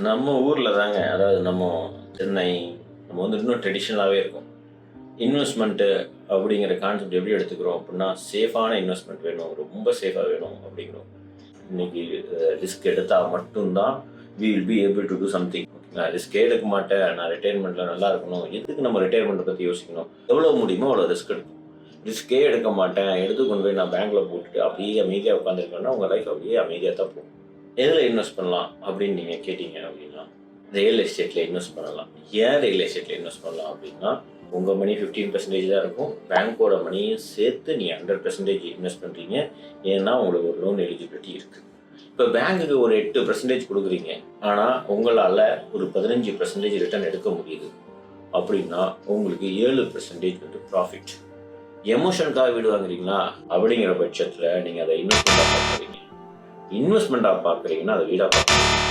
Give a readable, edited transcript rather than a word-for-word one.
நம்ம ஊரில் தாங்க, அதாவது நம்ம சென்னை, நம்ம வந்து இன்னும் ட்ரெடிஷ்னலாகவே இருக்கும். இன்வெஸ்ட்மெண்ட்டு அப்படிங்கிற கான்செப்ட் எப்படி எடுத்துக்கிறோம் அப்படின்னா, சேஃபான இன்வெஸ்ட்மெண்ட் வேணும், ரொம்ப சேஃபாக வேணும் அப்படிங்கிறோம். இன்னைக்கு ரிஸ்க் எடுத்தால் மட்டும்தான் we will be able to do something. நான் ரிஸ்கே எடுக்க மாட்டேன், நான் ரிட்டையர்மெண்ட்டில் நல்லா இருக்கணும், எதுக்கு நம்ம ரிட்டையர்மெண்ட்டை பற்றி யோசிக்கணும்? எவ்வளோ முடியுமோ அவ்வளோ ரிஸ்க் எடுக்கும். ரிஸ்கே எடுக்க மாட்டேன், எடுத்து கொண்டு போய் நான் பேங்க்கில் போட்டுட்டு அப்படியே அமைதியாக உட்காந்துருக்கேன்னா உங்கள் லைஃப் அப்படியே அமைதியாக தான் போகும். எதில் இன்வெஸ்ட் பண்ணலாம் அப்படின்னு நீங்கள் கேட்டீங்க அப்படின்னா, ரியல் எஸ்டேட்டில் இன்வெஸ்ட் பண்ணலாம். ஏன் ரியல் எஸ்டேட்டில் இன்வெஸ்ட் பண்ணலாம் அப்படின்னா, உங்கள் மணி 15% தான் இருக்கும், பேங்க்கோட மணியும் சேர்த்து நீங்கள் 100% இன்வெஸ்ட் பண்ணுறீங்க. ஏன்னா உங்களுக்கு ஒரு லோன் எலிஜிபிலிட்டி இருக்குது. இப்போ பேங்க்குக்கு ஒரு 8% கொடுக்குறீங்க, ஆனால் உங்களால் ஒரு 15% ரிட்டர்ன் எடுக்க முடியுது அப்படின்னா உங்களுக்கு 7% வந்து ப்ராஃபிட். எமோஷனுக்காக வீடு வாங்குறீங்களா அப்படிங்கிற பட்சத்தில் நீங்கள் அதை இன்வெஸ்ட்மெண்ட்டாக பார்க்குறீங்க. இன்வெஸ்ட்மெண்ட்டாக பார்க்குறீங்கன்னா அதை வீடாக பார்க்குறீங்க.